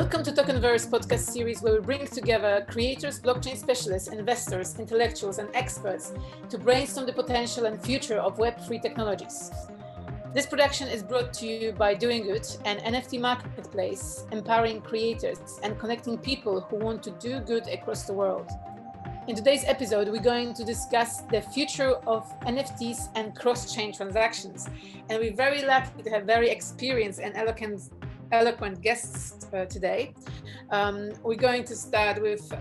Welcome to Tokenverse podcast series, where we bring together creators, blockchain specialists, investors, intellectuals, and experts to brainstorm the potential and future of Web3 technologies. This production is brought to you by DoinGud, an NFT marketplace empowering creators and connecting people who want to do good across the world. In today's episode, we're going to discuss the future of NFTs and cross-chain transactions. And we're very lucky to have very experienced and eloquent guests today. We're going to start with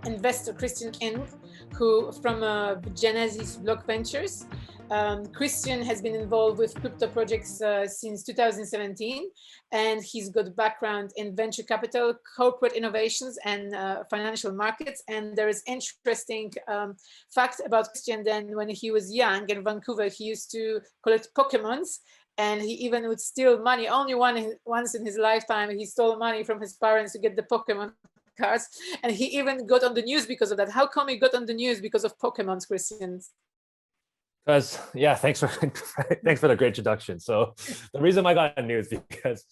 investor Christian Ing, who from Genesis Block Ventures. Christian has been involved with crypto projects since 2017, and he's got background in venture capital, corporate innovations, and financial markets. And there is interesting fact about Christian. Then when he was young in Vancouver, he used to collect Pokemons, and he even would steal money. Only once in his lifetime, he stole money from his parents to get the Pokemon cards. And he even got on the news because of that. How come he got on the news because of Pokemons, Christian? Because thanks for the great introduction. So the reason I got on news because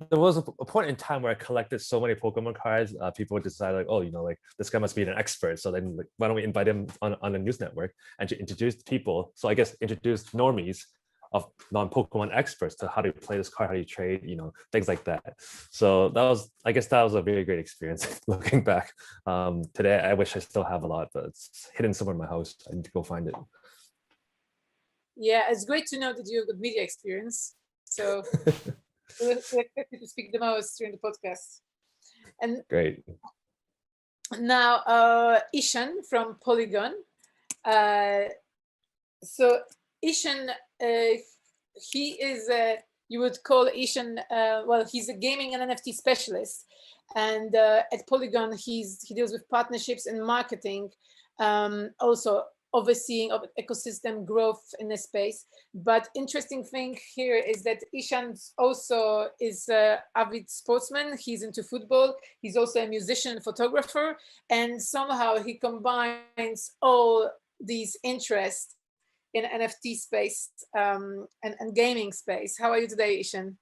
there was a point in time where I collected so many Pokemon cards. People would decide like, oh, like this guy must be an expert. So then why don't we invite him on a news network and to introduce people? So I guess introduce normies of non-Pokemon experts to how to play this card, how to trade, things like that. So I guess that was a very great experience looking back. Today, I wish I still have a lot, but it's hidden somewhere in my house. I need to go find it. Yeah, it's great to know that you have good media experience. So we expect you to speak the most during the podcast. And great. Now, Ishan from Polygon. So Ishan, he is, you would call Ishan, well, he's a gaming and NFT specialist. And at Polygon, he deals with partnerships and marketing, also overseeing of ecosystem growth in the space. But interesting thing here is that Ishan also is an avid sportsman. He's into football. He's also a musician, photographer, and somehow he combines all these interests in NFT space and gaming space. How are you today, Ishan?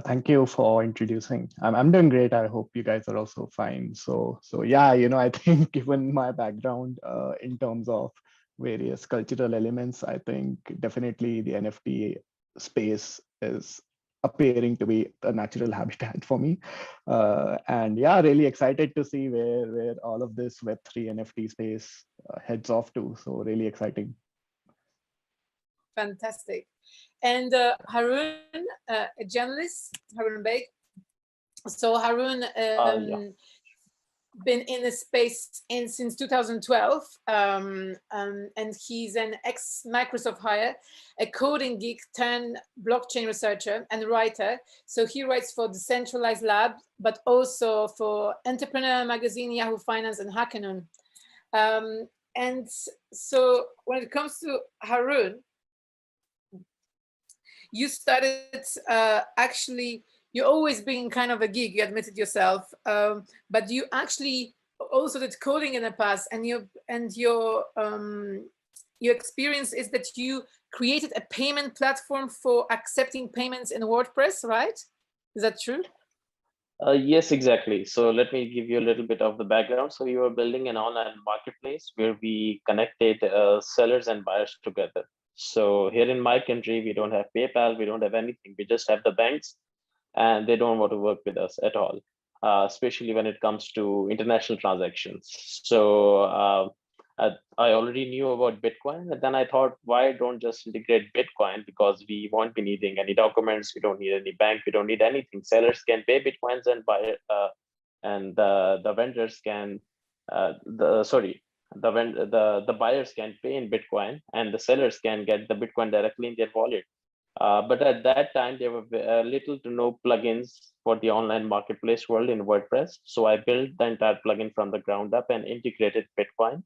Thank you for introducing. I'm doing great. I hope you guys are also fine. So yeah, I think given my background in terms of various cultural elements, I think definitely the NFT space is appearing to be a natural habitat for me. And yeah, really excited to see where all of this Web3 NFT space heads off to. So really exciting. Fantastic. And Haroon, a journalist, Haroon Beg. So Haroon been in the space since 2012, and he's an ex-Microsoft hire, a coding geek turned blockchain researcher and writer. So he writes for Decentralized Lab, but also for Entrepreneur Magazine, Yahoo Finance, and Hackathon. And so when it comes to Haroon, you started actually, you've always been kind of a geek, you admitted yourself, but you actually also did coding in the past, and your experience is that you created a payment platform for accepting payments in WordPress, right? Is that true? Yes, exactly. So let me give you a little bit of the background. So we were building an online marketplace where we connected sellers and buyers together. So here in my country, we don't have PayPal, we don't have anything. We just have the banks, and they don't want to work with us at all, especially when it comes to international transactions. So I already knew about Bitcoin, and then I thought, why don't just integrate Bitcoin? Because we won't be needing any documents, we don't need any bank, we don't need anything. Sellers can pay Bitcoins and buy, and the vendors can, the buyers can pay in Bitcoin, and the sellers can get the Bitcoin directly in their wallet. But at that time, there were little to no plugins for the online marketplace world in WordPress. So I built the entire plugin from the ground up and integrated Bitcoin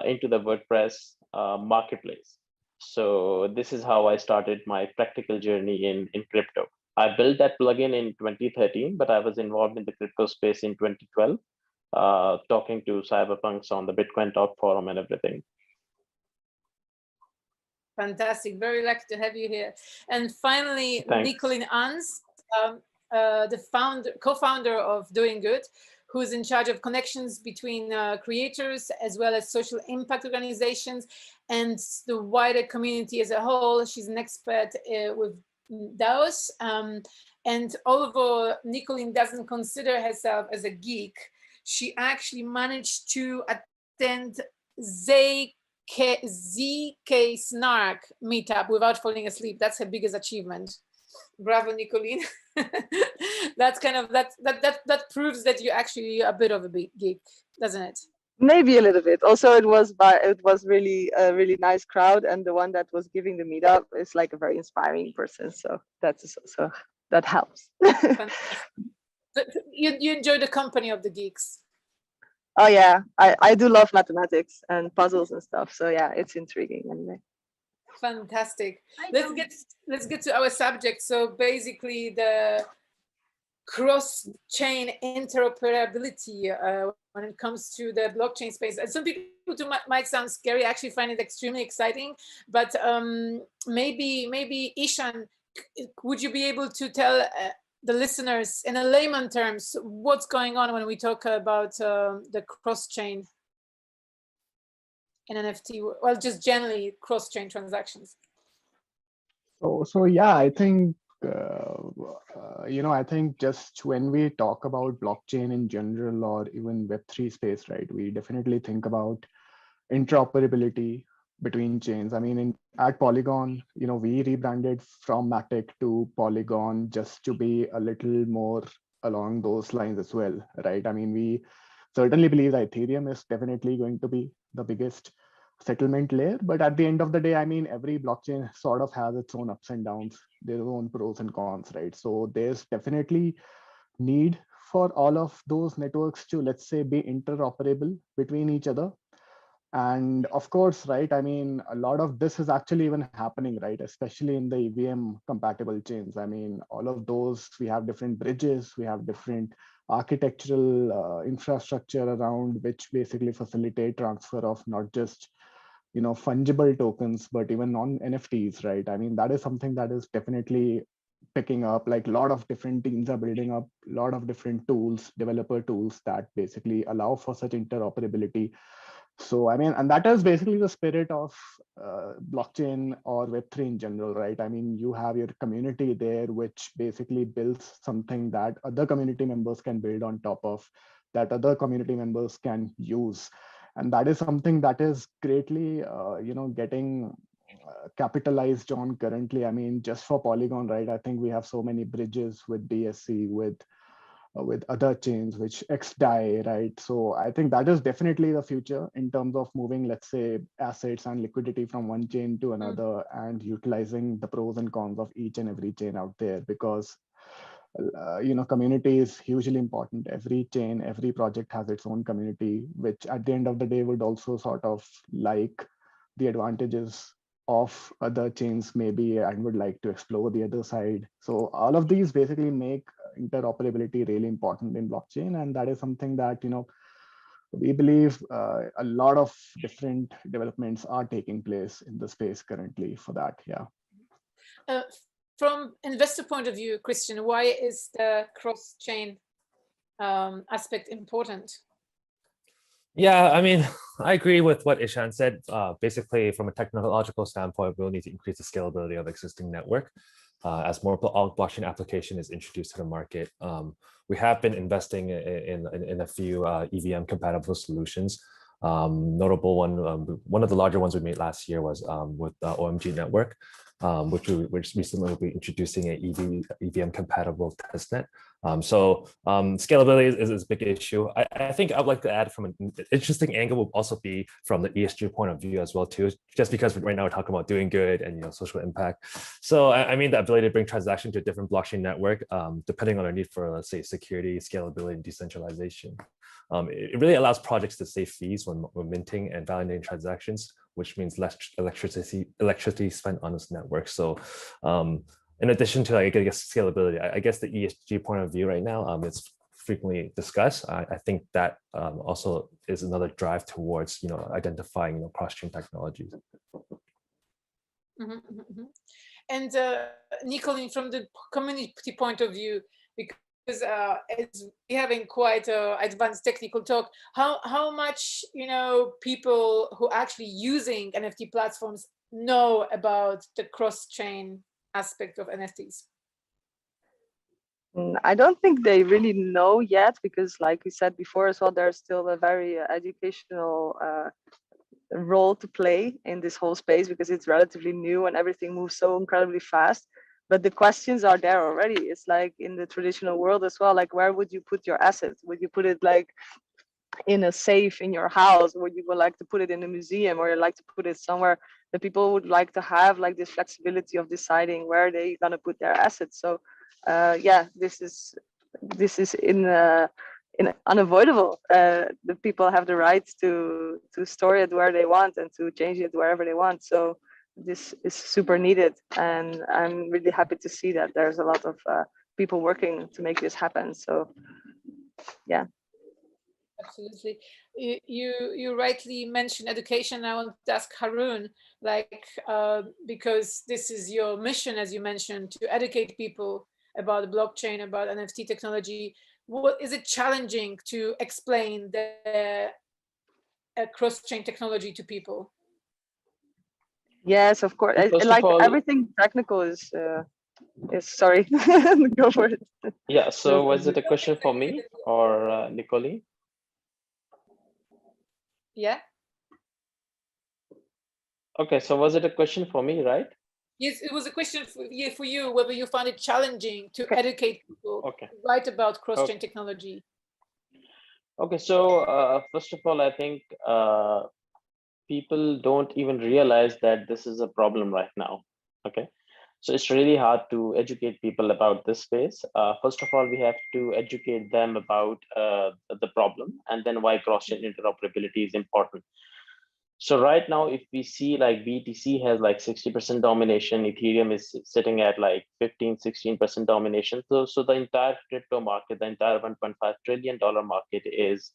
into the WordPress marketplace. So this is how I started my practical journey in crypto. I built that plugin in 2013, but I was involved in the crypto space in 2012. Talking to cyberpunks on the Bitcoin Talk forum and everything. Fantastic, very lucky to have you here. And finally, Thanks. Nicolin Ans, the co-founder of DoinGud, who's in charge of connections between creators as well as social impact organizations and the wider community as a whole. She's an expert with DAOs. And although Nicolene doesn't consider herself as a geek, she actually managed to attend ZK Snark meetup without falling asleep. That's her biggest achievement. Bravo, Nicolene. That's kind of that proves that you're actually a bit of a big geek, doesn't it? Maybe a little bit. Also, it was really a really nice crowd, and the one that was giving the meetup is like a very inspiring person. So that helps. You enjoy the company of the geeks. Oh yeah, I do love mathematics and puzzles and stuff. So yeah, it's intriguing anyway. Fantastic. Let's get to our subject. So basically, the cross-chain interoperability when it comes to the blockchain space. And some people might sound scary. I actually find it extremely exciting. But maybe Ishan, would you be able to tell the listeners in a layman terms what's going on when we talk about the cross-chain in NFT? Well, just generally cross-chain transactions. So yeah, I think I think just when we talk about blockchain in general or even Web3 space, right, we definitely think about interoperability between chains. I mean, at Polygon, we rebranded from Matic to Polygon just to be a little more along those lines as well, right? I mean, we certainly believe that Ethereum is definitely going to be the biggest settlement layer, but at the end of the day, I mean, every blockchain sort of has its own ups and downs, their own pros and cons, right? So there's definitely need for all of those networks to, let's say, be interoperable between each other. And of course, right, I mean, a lot of this is actually even happening, right, especially in the EVM compatible chains. I mean, all of those, we have different bridges, we have different architectural infrastructure around which basically facilitate transfer of not just fungible tokens, but even non-NFTs, right? I mean, that is something that is definitely picking up. Like a lot of different teams are building up a lot of different tools, developer tools that basically allow for such interoperability. So, I mean, and that is basically the spirit of blockchain or Web3 in general, right? I mean, you have your community there, which basically builds something that other community members can build on top of, that other community members can use. And that is something that is greatly, getting capitalized on currently. I mean, just for Polygon, right? I think we have so many bridges with BSC, with other chains, which XDAI, right? So I think that is definitely the future in terms of moving, let's say, assets and liquidity from one chain to another and utilizing the pros and cons of each and every chain out there, because community is hugely important. Every chain, every project has its own community, which at the end of the day would also sort of like the advantages of other chains maybe and would like to explore the other side. So all of these basically make interoperability really important in blockchain. And that is something that, we believe a lot of different developments are taking place in the space currently for that. Yeah. From investor point of view, Christian, why is the cross-chain aspect important? Yeah, I mean, I agree with what Ishan said. Basically, from a technological standpoint, we'll need to increase the scalability of existing network as more blockchain application is introduced to the market. We have been investing in a few EVM compatible solutions. Notable one of the larger ones we made last year was with OMG Network, which recently will be introducing an EVM compatible testnet. So scalability is a big issue. I think I'd like to add from an interesting angle will also be from the ESG point of view as well too, just because right now we're talking about doing good and social impact. So I mean the ability to bring transaction to a different blockchain network, depending on our need for, let's say, security, scalability, and decentralization. It really allows projects to save fees when minting and validating transactions, which means less electricity spent on this network. So in addition to, I guess, scalability, I guess the ESG point of view right now, it's frequently discussed. I think that also is another drive towards, identifying, cross-chain technologies. And Nicolene, from the community point of view, because it's having quite a advanced technical talk. How much people who are actually using NFT platforms know about the cross-chain aspect of NFTs? I don't think they really know yet, because like we said before as well, there's still a very educational role to play in this whole space, because it's relatively new and everything moves so incredibly fast. But the questions are there already. It's like in the traditional world as well, like where would you put your assets? Would you put it like in a safe in your house? Would you like to put it in a museum, or you like to put it somewhere that people would like to have like this flexibility of deciding where they're gonna put their assets? So yeah, this is unavoidable. The people have the right to store it where they want and to change it wherever they want. So this is super needed, and I'm really happy to see that there's a lot of people working to make this happen. So yeah. Absolutely. You rightly mentioned education. I want to ask Haroon, because this is your mission, as you mentioned, to educate people about the blockchain, about NFT technology. What is it challenging to explain the cross-chain technology to people? Yes, of course. Like everything technical is sorry, go for it. Yeah. So was it a question for me or Nicole? Yeah. Okay. So was it a question for me, right? Yes, it was a question for you, whether you find it challenging to educate people right about cross-chain technology. Okay. So first of all, I think people don't even realize that this is a problem right now. Okay. So it's really hard to educate people about this space. First of all, we have to educate them about the problem, and then why cross-chain interoperability is important. So right now, if we see like BTC has like 60% domination, Ethereum is sitting at like 15-16% domination. So the entire crypto market, the entire $1.5 trillion market is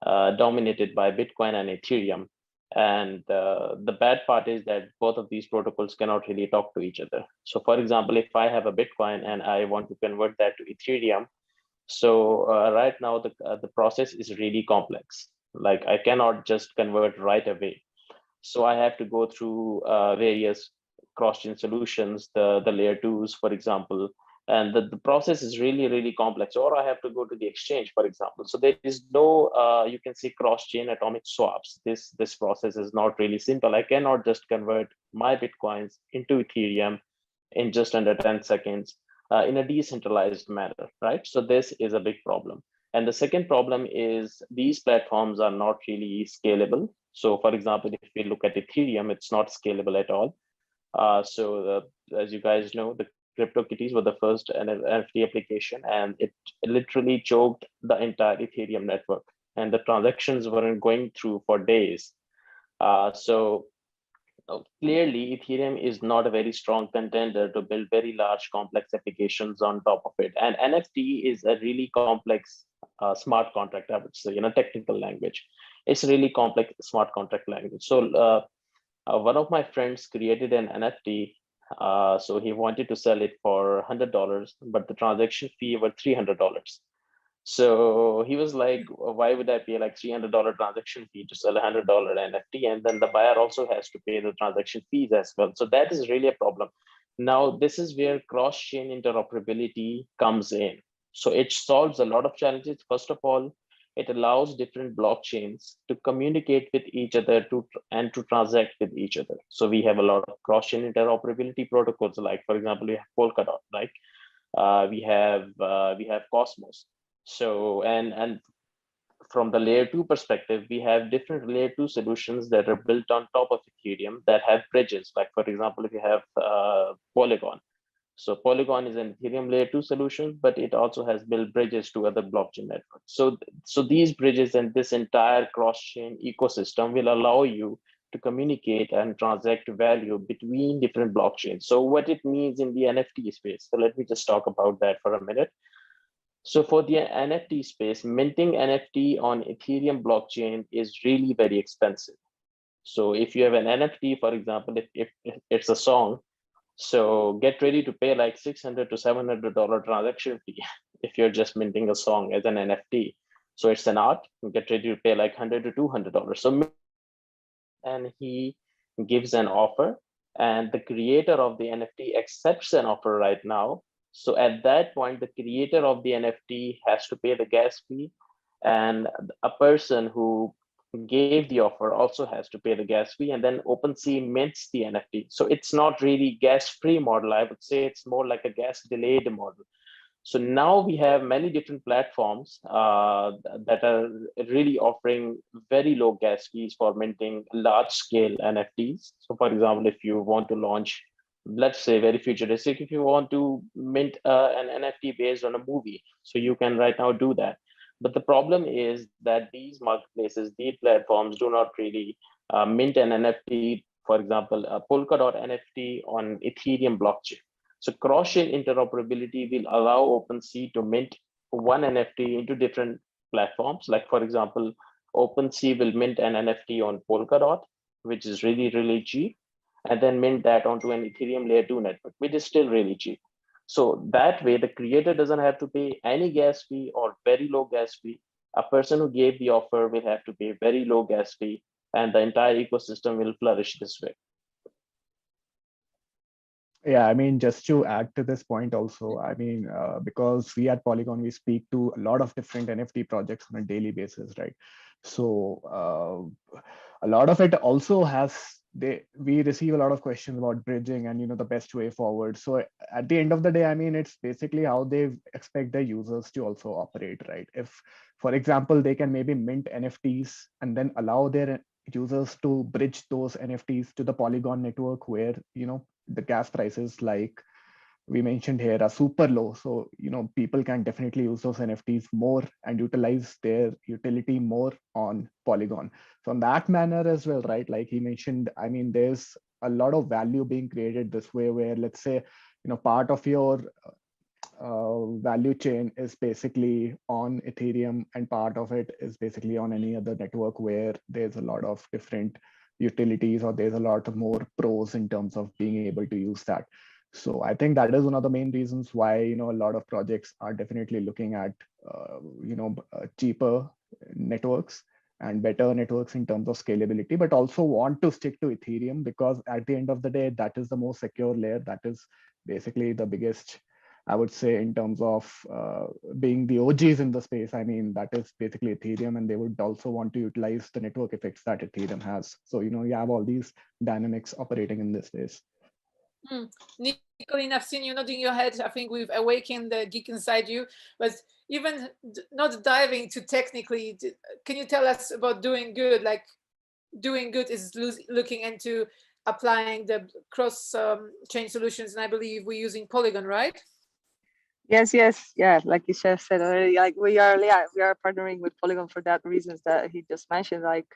dominated by Bitcoin and Ethereum. And the bad part is that both of these protocols cannot really talk to each other. So for example, if I have a Bitcoin and I want to convert that to Ethereum, so right now the process is really complex. Like I cannot just convert right away. So I have to go through various cross-chain solutions, the layer 2s, for example, and the process is really, really complex. Or I have to go to the exchange, for example. So there is no, you can say, cross-chain atomic swaps. This process is not really simple. I cannot just convert my Bitcoins into Ethereum in just under 10 seconds in a decentralized manner, right? So this is a big problem. And the second problem is these platforms are not really scalable. So for example, if we look at Ethereum, it's not scalable at all. As you guys know, the CryptoKitties were the first NFT application, and it literally choked the entire Ethereum network, and the transactions weren't going through for days. Clearly, Ethereum is not a very strong contender to build very large, complex applications on top of it. And NFT is a really complex smart contract, I would say, technical language. It's a really complex smart contract language. So one of my friends created an NFT. So he wanted to sell it for $100, but the transaction fee was $300. So he was like, why would I pay like $300 transaction fee to sell a $100 NFT? And then the buyer also has to pay the transaction fees as well. So that is really a problem. Now, this is where cross-chain interoperability comes in. So it solves a lot of challenges. First of all, it allows different blockchains to communicate with each other and to transact with each other. So we have a lot of cross-chain interoperability protocols, like, for example, we have Polkadot, right? We have Cosmos. So, and from the layer 2 perspective, we have different layer 2 solutions that are built on top of Ethereum that have bridges. Like, for example, if you have Polygon. So Polygon is an Ethereum layer 2 solution, but it also has built bridges to other blockchain networks. So these bridges and this entire cross-chain ecosystem will allow you to communicate and transact value between different blockchains. So what it means in the NFT space. So let me just talk about that for a minute. So for the NFT space, minting NFT on Ethereum blockchain is really very expensive. So if you have an NFT, for example, if it's a song, so get ready to pay like $600 to $700 transaction fee. if you're just minting a song as an NFT. So it's an art, you get ready to pay like $100 to $200. So, and he gives an offer, and the creator of the NFT accepts an offer right now. So at that point, the creator of the NFT has to pay the gas fee, and a person who gave the offer also has to pay the gas fee, and then OpenSea mints the NFT. So it's not really gas-free model. I would say it's more like a gas-delayed model. So now we have many different platforms that are really offering very low gas fees for minting large-scale NFTs. So for example, if you want to launch, let's say very futuristic, if you want to mint an NFT based on a movie, so you can right now do that. But the problem is that these marketplaces, these platforms do not really mint an NFT, for example, a Polkadot NFT on Ethereum blockchain. So cross-chain interoperability will allow OpenSea to mint one NFT into different platforms. Like for example, OpenSea will mint an NFT on Polkadot, which is really, really cheap, and then mint that onto an Ethereum layer 2 network, which is still really cheap. So that way, the creator doesn't have to pay any gas fee or very low gas fee. A person who gave the offer will have to pay very low gas fee, and the entire ecosystem will flourish this way. Yeah, I mean, just to add to this point also, I mean, because we at Polygon, we speak to a lot of different NFT projects on a daily basis, right? So a lot of it also has, we receive a lot of questions about bridging and, you know, the best way forward. So at the end of the day, I mean, it's basically how they expect their users to also operate, right? If, for example, they can maybe mint NFTs and then allow their users to bridge those NFTs to the Polygon network where, you know, the gas prices, like we mentioned here, are super low. So, you know, people can definitely use those NFTs more and utilize their utility more on Polygon. So in that manner as well, right? Like he mentioned, I mean, there's a lot of value being created this way where, let's say, you know, part of your value chain is basically on Ethereum and part of it is basically on any other network where there's a lot of different utilities or there's a lot more pros in terms of being able to use that. So I think that is one of the main reasons why, you know, a lot of projects are definitely looking at, you know, cheaper networks and better networks in terms of scalability, but also want to stick to Ethereum because at the end of the day, that is the most secure layer. That is basically the biggest, I would say, in terms of being the OGs in the space. I mean, that is basically Ethereum, and they would also want to utilize the network effects that Ethereum has. So, you know, you have all these dynamics operating in this space. Nicolene, I've seen you nodding your head. I think we've awakened the geek inside you. But even not diving too technically, can you tell us about DoinGud? Like, DoinGud is looking into applying the cross-chain solutions, and I believe we're using Polygon, right? Yes, yeah. Like you said already, like we are partnering with Polygon for that reasons that he just mentioned. Like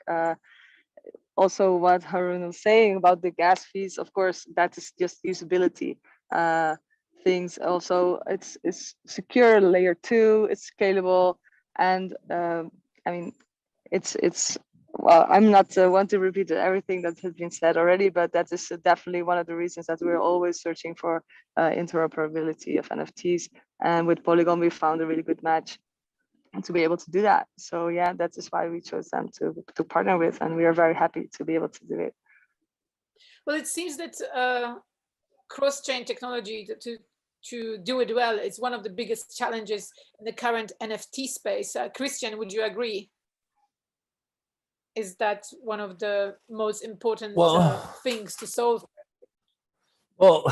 also what Harun was saying about the gas fees. Of course, that is just usability things. Also, it's secure, layer 2. It's scalable, and I mean, it's. Well, I'm not one to repeat everything that has been said already, but that is definitely one of the reasons that we're always searching for interoperability of NFTs. And with Polygon, we found a really good match to be able to do that. So yeah, that is why we chose them to partner with, and we are very happy to be able to do it. Well, it seems that cross-chain technology to do it well is one of the biggest challenges in the current NFT space. Christian, would you agree? Is that one of the most important things to solve? Well,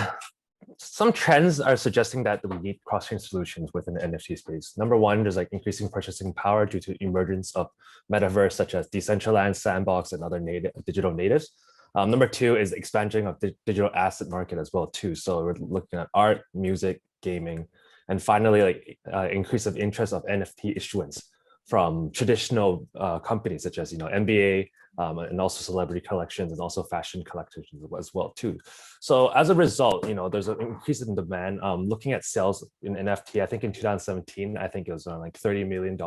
some trends are suggesting that we need cross-chain solutions within the NFT space. Number one, there's like increasing purchasing power due to emergence of metaverse such as Decentraland, Sandbox, and other digital natives. Number two is expansion of the digital asset market as well too. So we're looking at art, music, gaming, and finally, like increase of interest of NFT issuance from traditional companies such as, you know, NBA and also celebrity collections and also fashion collectors as well too. So as a result, you know, there's an increase in demand. Looking at sales in NFT, I think in 2017, I think it was around like $30 million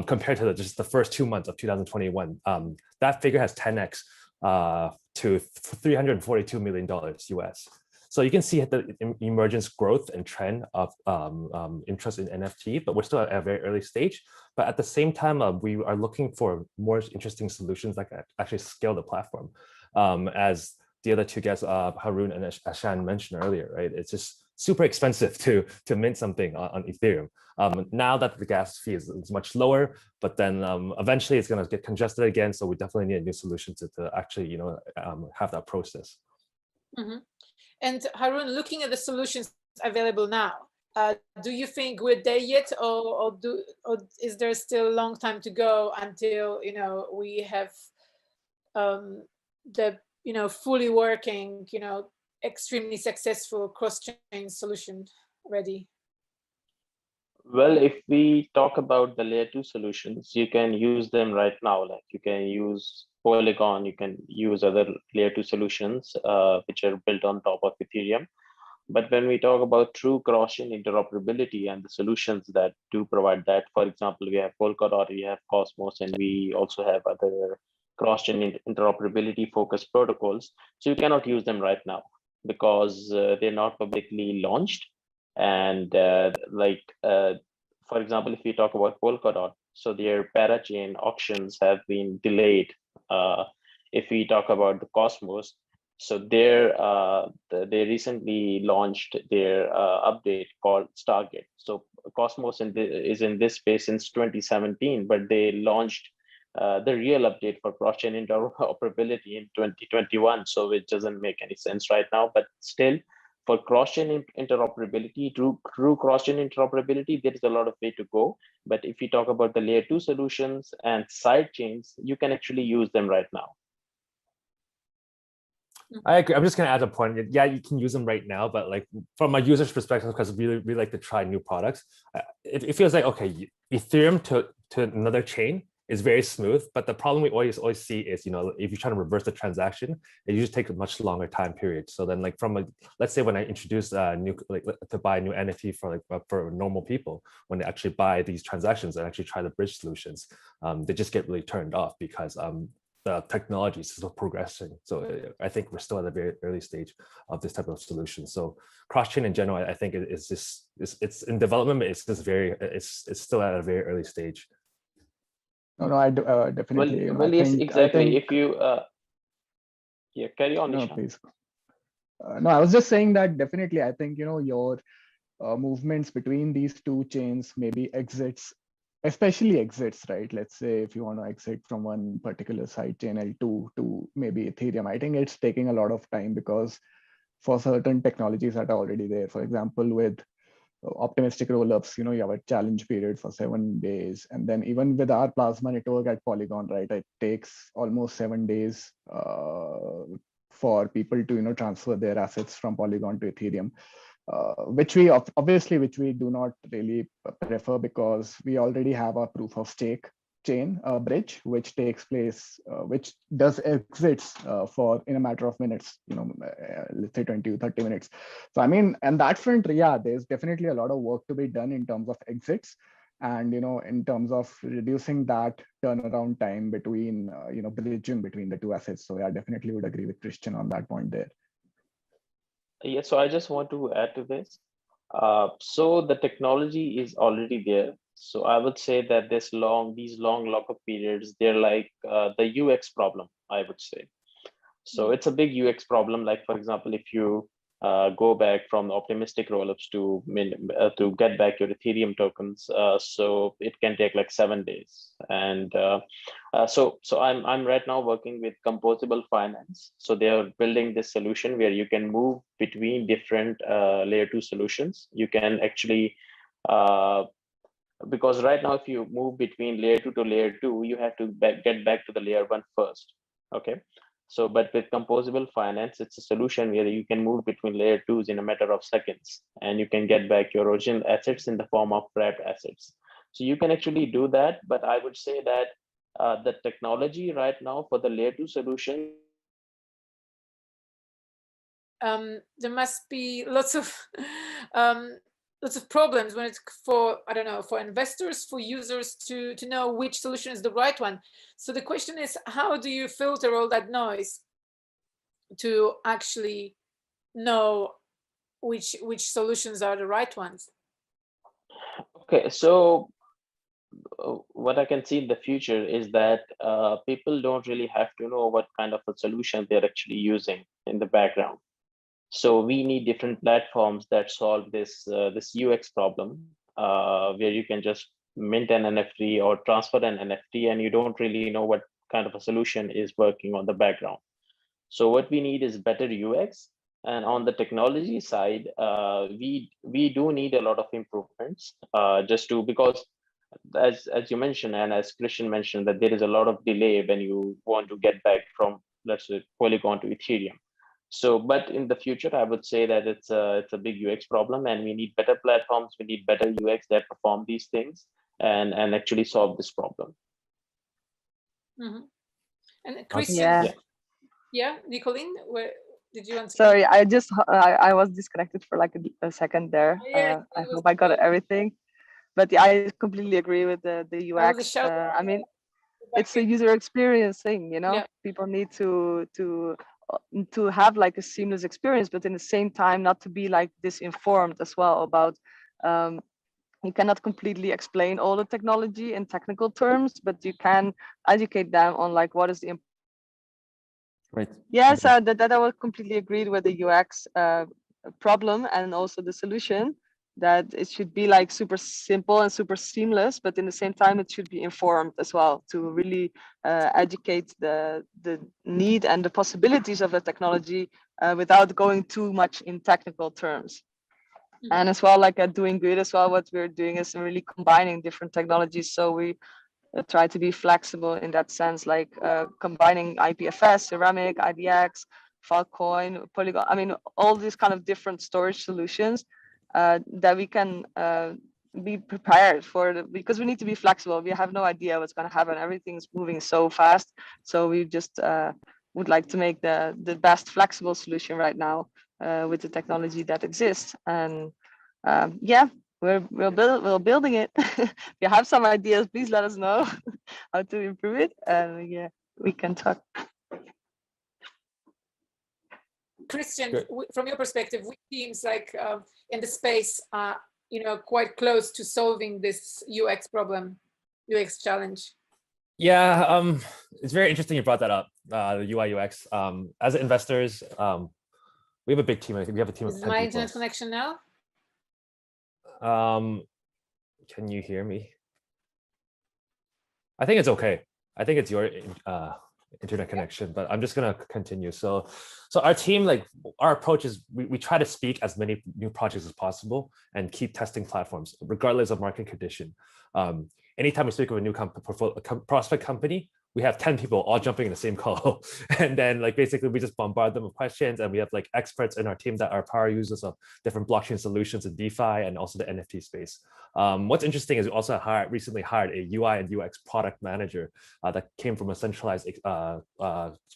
compared to just the first 2 months of 2021. That figure has 10x to $342 million US. So you can see the emergence, growth, and trend of interest in NFT, but we're still at a very early stage. But at the same time, we are looking for more interesting solutions that can actually scale the platform. As the other two guests, Haroon and Ashan mentioned earlier, right? It's just super expensive to mint something on Ethereum. Now that the gas fee is much lower, but then eventually it's going to get congested again. So we definitely need a new solution to actually, have that process. Mm-hmm. And Haroon, looking at the solutions available now, do you think we're there yet, or is there still a long time to go until we have the fully working, extremely successful cross-chain solution ready? Well, if we talk about the layer 2 solutions, you can use them right now. Like you can use Polygon, you can use other layer 2 solutions which are built on top of Ethereum. But when we talk about true cross-chain interoperability and the solutions that do provide that, for example, we have Polkadot, we have Cosmos, and we also have other cross-chain interoperability focused protocols. So you cannot use them right now because they're not publicly launched. And for example, if we talk about Polkadot, so their parachain auctions have been delayed. If we talk about the Cosmos, so they recently launched their update called Stargate. So Cosmos is in this space since 2017, but they launched the real update for cross-chain interoperability in 2021. So it doesn't make any sense right now, but still, for cross-chain interoperability, true cross-chain interoperability, there is a lot of way to go. But if you talk about the layer 2 solutions and side chains, you can actually use them right now. I agree. I'm just going to add a point. Yeah, you can use them right now, but like from a user's perspective, because we like to try new products, it feels like, okay, Ethereum to another chain is very smooth, but the problem we always see is, if you're trying to reverse the transaction, it usually takes a much longer time period. So then, like let's say when I introduce to buy a new NFT for normal people, when they actually buy these transactions and actually try the bridge solutions, they just get really turned off because the technology is still progressing. So I think we're still at a very early stage of this type of solution. So cross-chain in general, I think it's in development, but it's still at a very early stage. No, I definitely. Well, yes, exactly. If you, yeah, carry on. No, please. No, I was just saying that definitely. I think your movements between these two chains, maybe exits, especially exits, right? Let's say if you want to exit from one particular side chain L2 to maybe Ethereum, I think it's taking a lot of time because for certain technologies that are already there, for example, with optimistic rollups, you have a challenge period for 7 days. And then even with our plasma network at Polygon, right, it takes almost 7 days for people to, transfer their assets from Polygon to Ethereum, which we do not really prefer because we already have our proof of stake chain bridge, which takes place, which does exits in a matter of minutes, let's say 20 to 30 minutes. So I mean, and that front, yeah, there's definitely a lot of work to be done in terms of exits and, in terms of reducing that turnaround time between, bridging between the two assets. So yeah, I definitely would agree with Christian on that point there. Yeah, so I just want to add to this. So the technology is already there. So I would say that these long lockup periods, they're like the UX problem, I would say. So it's a big UX problem. Like, for example, if you go back from the optimistic rollups to get back your Ethereum tokens, so it can take like 7 days. And so I'm right now working with Composable Finance. So they are building this solution where you can move between different layer 2 solutions. You can actually because right now, if you move between layer 2 to layer 2, you have to get back to the layer 1 first. Okay. So, but with Composable Finance, it's a solution where you can move between layer 2s in a matter of seconds, and you can get back your original assets in the form of wrapped assets. So you can actually do that. But I would say that the technology right now for the layer 2 solution, there must be lots of problems when it's for investors, for users to know which solution is the right one. So the question is, how do you filter all that noise to actually know which solutions are the right ones? Okay, so what I can see in the future is that people don't really have to know what kind of a solution they're actually using in the background. So we need different platforms that solve this UX problem, where you can just mint an NFT or transfer an NFT, and you don't really know what kind of a solution is working on the background. So what we need is better UX. And on the technology side, we do need a lot of improvements, because as you mentioned, and as Christian mentioned, that there is a lot of delay when you want to get back from, let's say, Polygon to Ethereum. So, but in the future, I would say that it's a big UX problem, and we need better platforms. We need better UX that perform these things and actually solve this problem. Mm-hmm. And Christian, yeah, Nicolene, where did you answer? Sorry, I was disconnected for like a second there. Yeah, I hope I got everything. But yeah, I completely agree with the UX. I mean, it's a user experience thing, you know. Yeah. People need to have like a seamless experience, but in the same time, not to be like disinformed as well about. You cannot completely explain all the technology in technical terms, but you can educate them on like what is the. Right. Yes, that I was completely agreed with the UX problem and also the solution, that it should be like super simple and super seamless, but in the same time it should be informed as well to really educate the need and the possibilities of the technology without going too much in technical terms. Mm-hmm. And as well, like at DoinGud as well, what we're doing is really combining different technologies. So we try to be flexible in that sense, like combining IPFS, Ceramic, IDX, Filecoin, Polygon. I mean, all these kind of different storage solutions that we can be prepared for, because we need to be flexible. We have no idea what's going to happen. Everything's moving so fast. So we just would like to make the best flexible solution right now with the technology that exists. And yeah, we're building it. If you have some ideas, please let us know how to improve it, and yeah, we can talk. Christian, from your perspective, which teams like in the space are quite close to solving this UX problem, UX challenge? Yeah, it's very interesting you brought that up, the UI UX. As investors, we have a big team. I think we have a team of 10 people. Is my internet connection now? Can you hear me? I think it's okay. I think it's your internet connection, but I'm just gonna continue. So our team, like our approach is we try to speak as many new projects as possible and keep testing platforms regardless of market condition. Anytime we speak with a new prospect company, we have 10 people all jumping in the same call. And then like basically we just bombard them with questions, and we have like experts in our team that are power users of different blockchain solutions in DeFi and also the NFT space. What's interesting is we also recently hired a UI and UX product manager that came from a centralized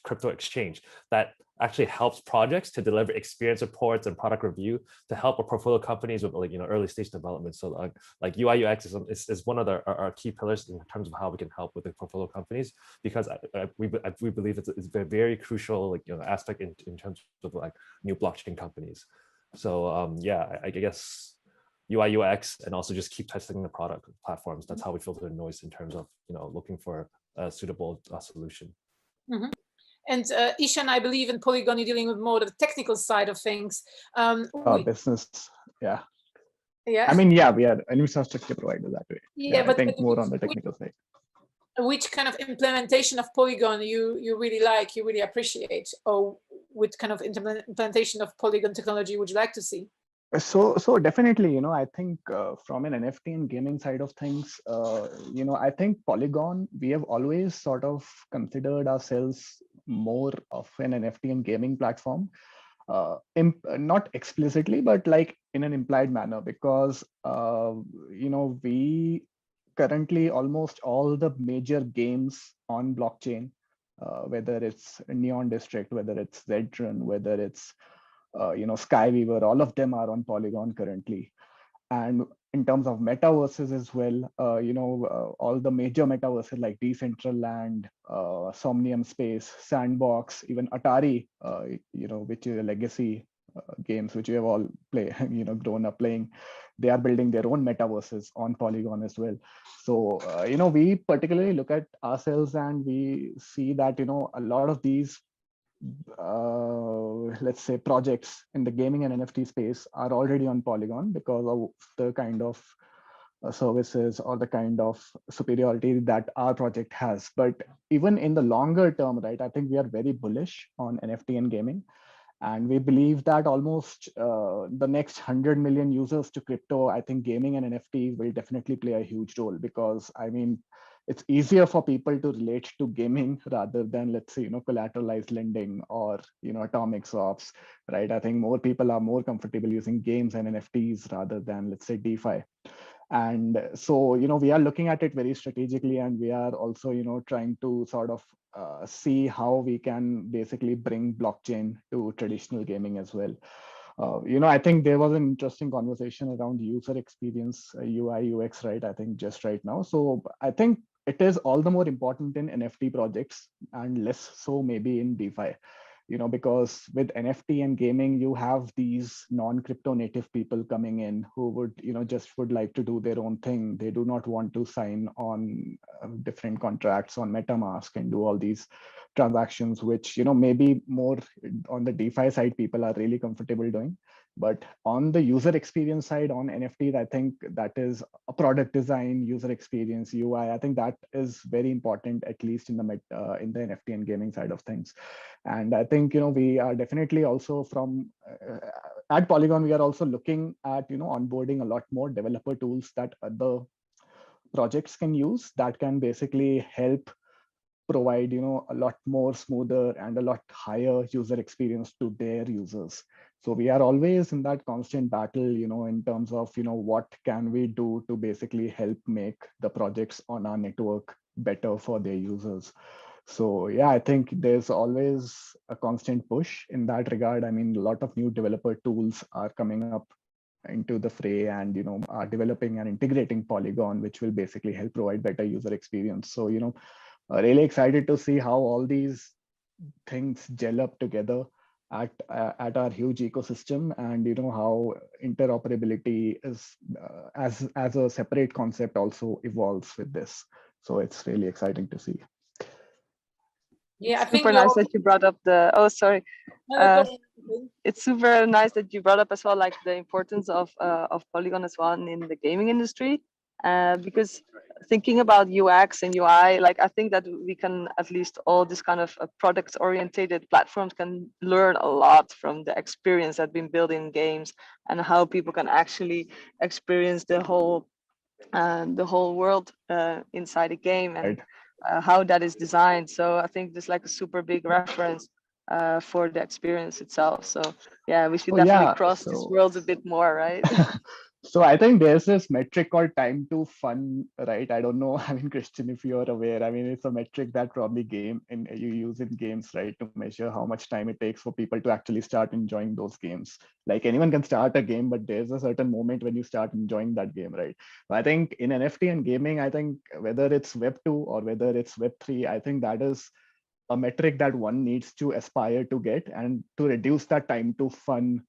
crypto exchange that actually helps projects to deliver experience reports and product review to help our portfolio companies with like early stage development. So like UI UX is one of our key pillars in terms of how we can help with the portfolio companies, because we believe it's a very crucial aspect in terms of like new blockchain companies. So yeah, I guess UI UX, and also just keep testing the product platforms. That's how we filter the noise in terms of looking for a suitable solution. Mm-hmm. And Ishan, I believe in Polygon, you're dealing with more the technical side of things. Business, yeah. Yeah. I mean, yeah, we are an infrastructure provider that way. Yeah, but I think more on the technical side. Which kind of implementation of Polygon you really like, you really appreciate, or which kind of implementation of Polygon technology would you like to see? So definitely, I think from an NFT and gaming side of things, I think Polygon, we have always sort of considered ourselves more of an NFT and gaming platform, not explicitly, but like in an implied manner, because, we currently almost all the major games on blockchain, whether it's Neon District, whether it's Zedrun, whether it's Skyweaver, all of them are on Polygon currently. And in terms of metaverses as well, all the major metaverses like Decentraland, Somnium Space, Sandbox, even Atari, which is a legacy games which we have all grown up playing. They are building their own metaverses on Polygon as well. So we particularly look at ourselves and we see that a lot of these let's say projects in the gaming and NFT space are already on Polygon because of the kind of services or the kind of superiority that our project has. But even in the longer term, right, I think we are very bullish on NFT and gaming. And we believe that almost the next 100 million users to crypto, I think gaming and NFT will definitely play a huge role because, I mean, it's easier for people to relate to gaming rather than, let's say, collateralized lending or, atomic swaps, right? I think more people are more comfortable using games and NFTs rather than, let's say, DeFi. And so, we are looking at it very strategically, and we are also, trying to sort of see how we can basically bring blockchain to traditional gaming as well. I think there was an interesting conversation around user experience, UI, UX, right? I think just right now. So I think it is all the more important in NFT projects and less so maybe in DeFi. Because with NFT and gaming, you have these non-crypto native people coming in who would, just would like to do their own thing. They do not want to sign on different contracts on MetaMask and do all these transactions, which, maybe more on the DeFi side, people are really comfortable doing. But on the user experience side, on NFTs, I think that is a product design, user experience, UI. I think that is very important, at least in the NFT and gaming side of things. And I think, we are definitely also from at Polygon, we are also looking at, onboarding a lot more developer tools that other projects can use that can basically help provide, a lot more smoother and a lot higher user experience to their users. So we are always in that constant battle, in terms of, what can we do to basically help make the projects on our network better for their users. So yeah, I think there's always a constant push in that regard. I mean, a lot of new developer tools are coming up into the fray and, are developing and integrating Polygon, which will basically help provide better user experience. So, really excited to see how all these things gel up together at our huge ecosystem, and how interoperability is as a separate concept also evolves with this. So it's really exciting to see. Yeah, I think super nice that you brought up the. Oh, sorry. It's super nice that you brought up as well, like the importance of Polygon as well in the gaming industry, because thinking about UX and UI, like I think that we can, at least all this kind of product-oriented platforms can learn a lot from the experience that's been built in games and how people can actually experience the whole world inside a game and how that is designed. So I think there's like a super big reference for the experience itself. So yeah, we should definitely cross these worlds a bit more, right? So I think there's this metric called time to fun, right? I don't know. I mean, Christian, if you're aware, I mean, it's a metric that probably you use in games, right? To measure how much time it takes for people to actually start enjoying those games. Like anyone can start a game, but there's a certain moment when you start enjoying that game, right? But I think in NFT and gaming, I think whether it's Web 2 or whether it's Web 3, I think that is a metric that one needs to aspire to get, and to reduce that time to fun,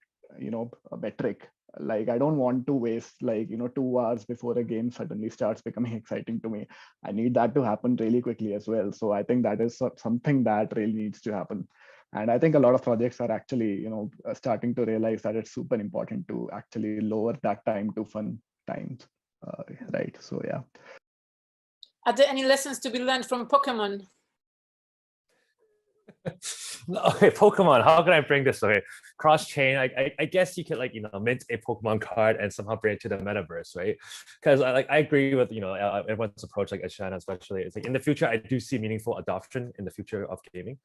metric. Like I don't want to waste 2 hours before a game suddenly starts becoming exciting to me. I need that to happen really quickly as well. So I think that is something that really needs to happen. And I think a lot of projects are actually, starting to realize that it's super important to actually lower that time to fun times, right? So yeah. Are there any lessons to be learned from Pokemon? Okay, Pokemon, how can I bring this? Okay, cross-chain, I guess you could mint a Pokemon card and somehow bring it to the metaverse, right? Because I agree with everyone's approach, like Ashana especially. It's like in the future, I do see meaningful adoption in the future of gaming.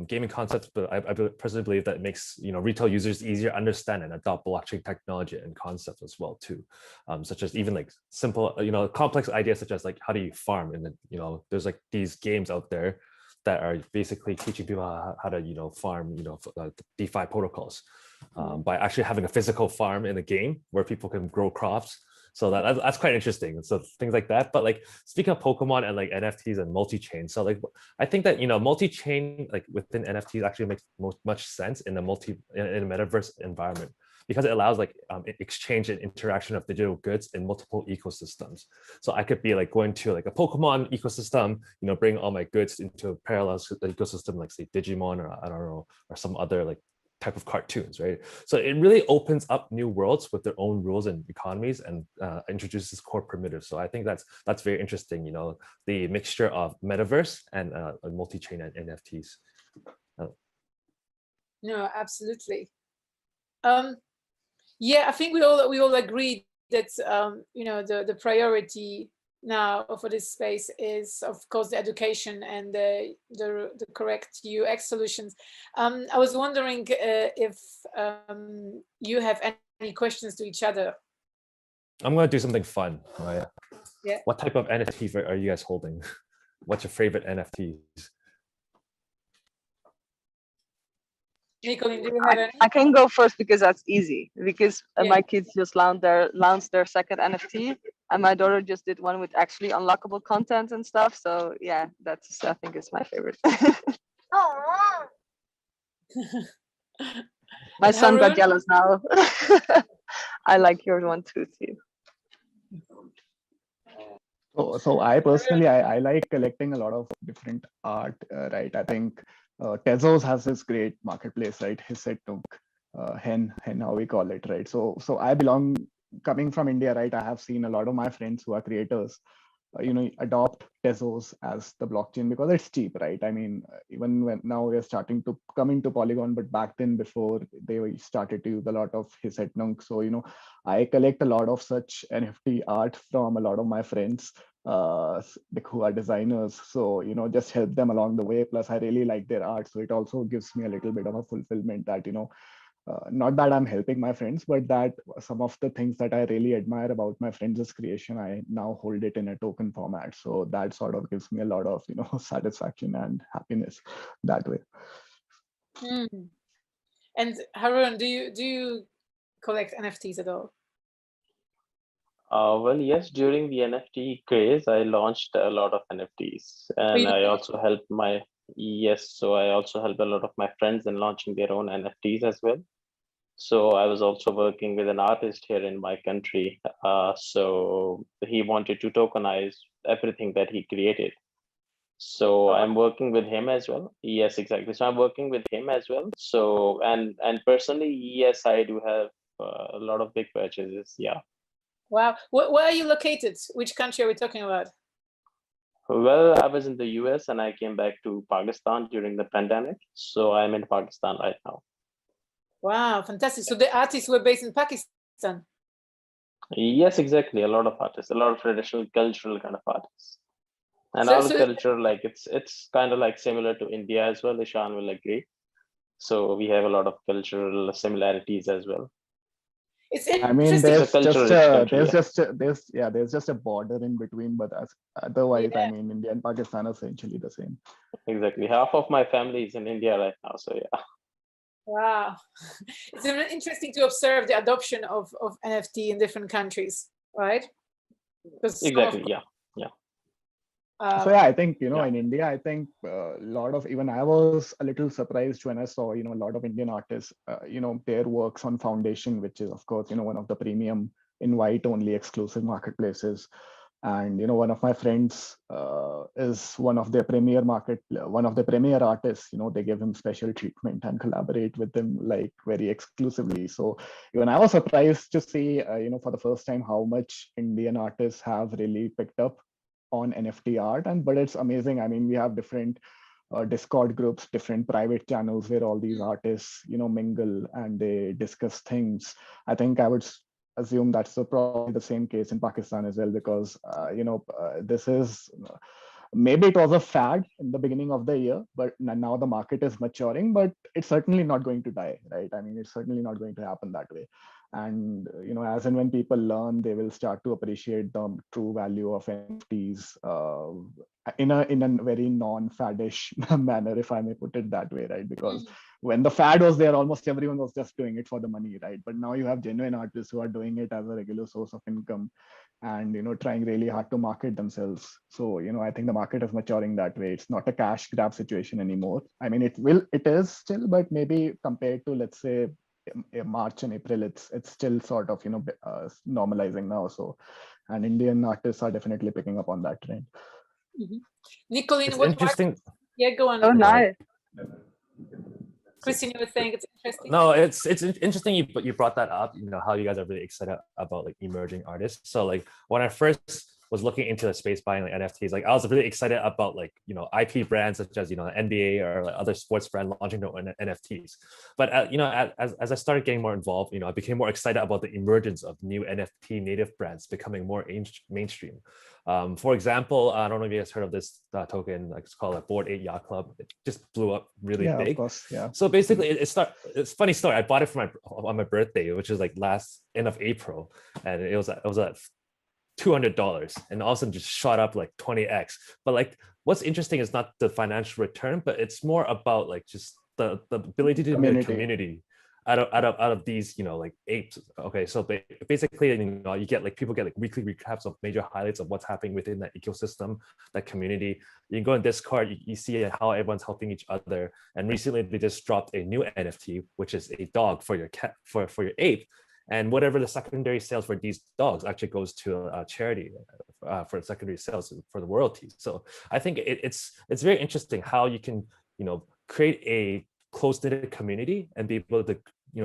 Gaming concepts, but I personally believe that it makes retail users easier to understand and adopt blockchain technology and concepts as well too, such as even like simple complex ideas such as like how do you farm, and then there's like these games out there that are basically teaching people how to farm DeFi protocols by actually having a physical farm in a game where people can grow crops So that's quite interesting. So things like that. But like speaking of Pokemon and like NFTs and multi-chain, so like I think that multi-chain like within NFTs actually makes much sense in a metaverse environment, because it allows like exchange and interaction of digital goods in multiple ecosystems. So I could be like going to like a Pokemon ecosystem, bring all my goods into a parallel ecosystem, like say Digimon, or I don't know, or some other like type of cartoons, right? So it really opens up new worlds with their own rules and economies, and introduces core primitives. So I think that's very interesting, the mixture of metaverse and multi-chain and NFTs. No, absolutely. Yeah, I think we all agree that the priority now for this space is, of course, the education and the correct UX solutions. I was wondering if you have any questions to each other. I'm going to do something fun. Right? Yeah. What type of NFTs are you guys holding? What's your favorite NFTs? Nicolene, do you have any? I can go first because that's easy. Because my kids just launched their second NFT, and my daughter just did one with actually unlockable content and stuff. So yeah, that's, I think, is my favorite. My son got jealous now. I like your one too. So I personally, I like collecting a lot of different art, right? I think Tezos has this great marketplace, right? Hisetung, hen, how we call it, right? So I coming from India, right? I have seen a lot of my friends who are creators, adopt Tezos as the blockchain because it's cheap, right? I mean, even when now we're starting to come into Polygon, but back then, before, they started to use a lot of Hisetung. So, I collect a lot of such NFT art from a lot of my friends who are designers. So, just help them along the way. Plus, I really like their art. So it also gives me a little bit of a fulfillment that, not that I'm helping my friends, but that some of the things that I really admire about my friends' creation, I now hold it in a token format. So that sort of gives me a lot of, satisfaction and happiness that way. And Harun, do you collect NFTs at all? Well, yes, during the NFT craze, I launched a lot of NFTs, and I also helped so I also helped a lot of my friends in launching their own NFTs as well. So I was also working with an artist here in my country. So he wanted to tokenize everything that he created. So I'm working with him as well. Yes, exactly. So I'm working with him as well. So and personally, yes, I do have a lot of big purchases. Yeah. Wow. Where are you located? Which country are we talking about? Well, I was in the US and I came back to Pakistan during the pandemic. So I'm in Pakistan right now. Wow, fantastic. So the artists were based in Pakistan? Yes, exactly. A lot of artists, a lot of traditional cultural kind of artists. And our culture, like it's kind of like similar to India as well. Ishan will agree. So we have a lot of cultural similarities as well. It's I mean, there's just a border in between, but otherwise, I mean, India and Pakistan are essentially the same. Exactly. Half of my family is in India right now. So yeah. Wow. It's interesting to observe the adoption of NFT in different countries, right? Exactly. Yeah. So yeah, I think, in India, I think a lot of, even I was a little surprised when I saw, a lot of Indian artists, their works on Foundation, which is, of course, one of the premium invite only exclusive marketplaces. And, one of my friends is one of their premier artists. They give him special treatment and collaborate with them like very exclusively. So even I was surprised to see, for the first time, how much Indian artists have really picked up on NFT art. But it's amazing. I mean, we have different Discord groups, different private channels where all these artists, mingle and they discuss things. I think I would assume that's probably the same case in Pakistan as well, because this is maybe it was a fad in the beginning of the year, but now the market is maturing, but it's certainly not going to die, right? I mean, it's certainly not going to happen that way. And as and when people learn, they will start to appreciate the true value of NFTs in a very non-faddish manner, if I may put it that way, right? Because when the fad was there, almost everyone was just doing it for the money, right? But now you have genuine artists who are doing it as a regular source of income, and trying really hard to market themselves. So I think the market is maturing that way. It's not a cash grab situation anymore. I mean, it is still, but maybe compared to, let's say, March and April, it's still sort of normalizing now. So, and Indian artists are definitely picking up on that trend. Nicolene, It's what interesting. Yeah, go on. Oh, nice. Christine, you were saying it's interesting. No, it's interesting you brought that up, how you guys are really excited about like emerging artists. So like when I first was looking into the space buying like NFTs, like I was really excited about like IP brands such as NBA or like other sports brand launching their own NFTs. But as I started getting more involved, I became more excited about the emergence of new NFT native brands becoming more mainstream. For example, I don't know if you guys heard of this token, like it's called a Bored Ape Yacht Club. It just blew up really big. Of course, yeah. So basically, it's a funny story. I bought it on my birthday, which is like end of April, and it was at $200, and all of a sudden just shot up like 20x. But like, what's interesting is not the financial return, but it's more about like just the ability to build a community out of these like apes. Okay, so basically you get like people get like weekly recaps of major highlights of what's happening within that ecosystem, that community. You can go on Discord, you see how everyone's helping each other. And recently they just dropped a new NFT, which is a dog for your cat, for your ape. And whatever the secondary sales for these dogs actually goes to a charity for secondary sales for the royalties. So I think it's very interesting how you can create a close-knit community and be able to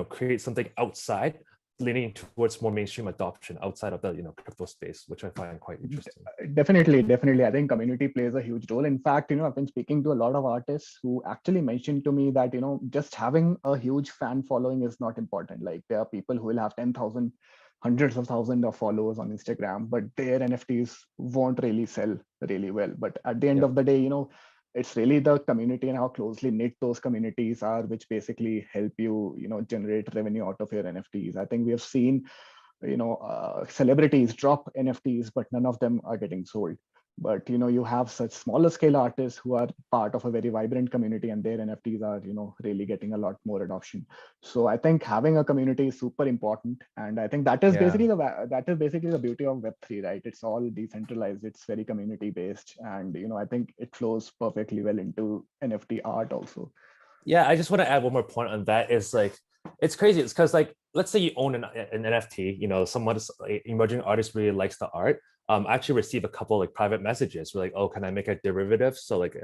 create something outside, leaning towards more mainstream adoption outside of the crypto space, which I find quite interesting. Definitely. I think community plays a huge role. In fact, I've been speaking to a lot of artists who actually mentioned to me that just having a huge fan following is not important. Like there are people who will have 10,000, hundreds of thousands of followers on Instagram, but their NFTs won't really sell really well. But at the end of the day, it's really the community and how closely knit those communities are, which basically help you, generate revenue out of your NFTs. I think we have seen, celebrities drop NFTs, but none of them are getting sold. But you have such smaller scale artists who are part of a very vibrant community, and their NFTs are really getting a lot more adoption. So I think having a community is super important, and I think that is basically the beauty of Web3, right? It's all decentralized, it's very community based, and I think it flows perfectly well into NFT art also. Yeah, I just want to add one more point on that. Is like, it's crazy. It's because like, let's say you own an NFT, someone, emerging artist really likes the art. I actually receive a couple like private messages where like, oh, can I make a derivative? So like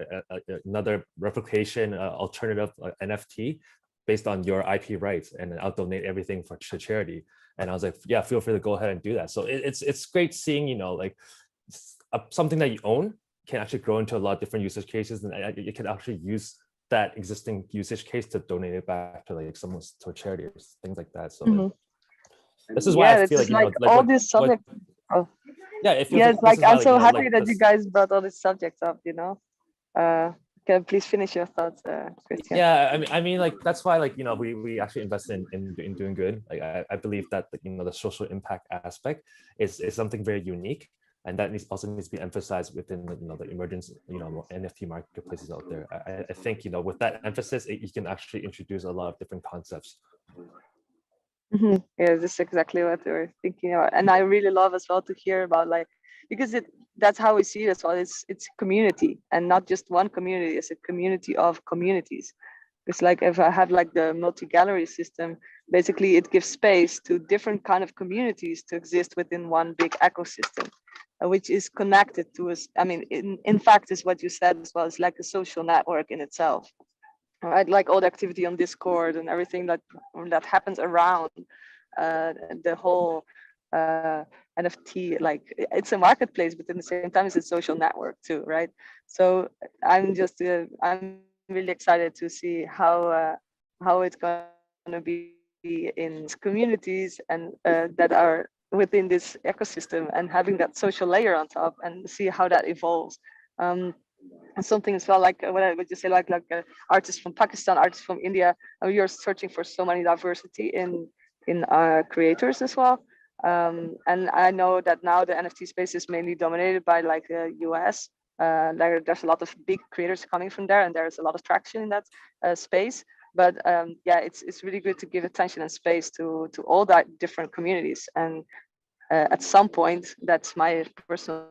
another replication, alternative NFT based on your IP rights, and then I'll donate everything to charity. And I was like, yeah, feel free to go ahead and do that. So it's great seeing, like something that you own can actually grow into a lot of different usage cases, and you can actually use that existing usage case to donate it back to like someone, to a charity or things like that. So this is why I feel like all these subjects. Yeah, it's like I'm so happy that you guys brought all these subjects up. Can please finish your thoughts, Christian? Yeah, I mean, like that's why, like we actually invest in DoinGud. Like I believe that the social impact aspect is something very unique, and that also needs to be emphasized within the emergence NFT marketplaces out there. I think with that emphasis, you can actually introduce a lot of different concepts. Yeah, this is exactly what we were thinking about, and I really love as well to hear about because that's how we see it as well. It's community, and not just one community. It's a community of communities. It's like if I have like the multi-gallery system, basically it gives space to different kind of communities to exist within one big ecosystem, which is connected to us. I mean, in fact, is what you said as well. It's like a social network in itself. Right, like all the activity on Discord and everything that happens around the whole NFT. Like it's a marketplace, but at the same time, it's a social network too, right? So I'm really excited to see how it's going to be in communities and that are within this ecosystem, and having that social layer on top, and see how that evolves. Something as well, like what I would just say, like artists from Pakistan, artists from India. We are searching for so many diversity in creators as well. And I know that now the NFT space is mainly dominated by like the US. There's a lot of big creators coming from there, and there's a lot of traction in that space. But yeah, it's really good to give attention and space to all that different communities. And at some point, that's my personal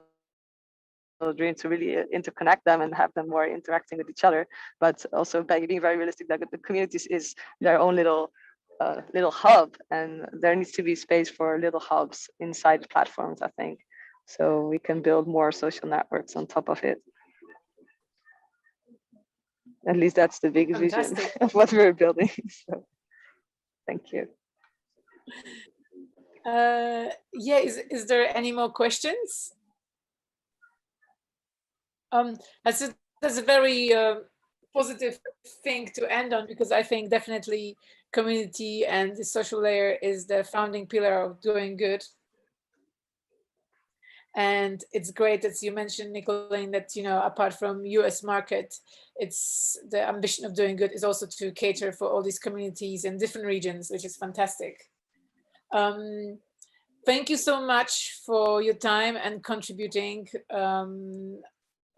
dream, to really interconnect them and have them more interacting with each other. But also by being very realistic, that the communities is their own little hub, and there needs to be space for little hubs inside platforms, I think, so we can build more social networks on top of it. At least that's the big vision of what we're building. So thank you. Yeah, is there any more questions? That's a very positive thing to end on, because I think definitely community and the social layer is the founding pillar of DoinGud. And it's great, as you mentioned, Nicolene, that, you know, apart from US market, it's the ambition of DoinGud is also to cater for all these communities in different regions, which is fantastic. Thank you so much for your time and contributing.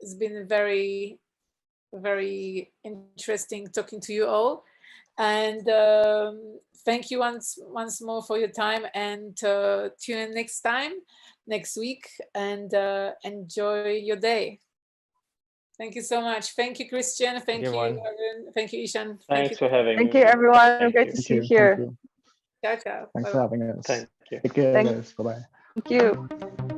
It's been very, very interesting talking to you all. And thank you once more for your time, and tune in next week, and enjoy your day. Thank you so much. Thank you, Christian. Thank you, Arun. Thank you, Ishan. Thanks for having me. Thank you, everyone. Great to see you here. Ciao, ciao. Thanks Bye-bye. for having us. Thank you. Take care, guys. Bye-bye. Thank you.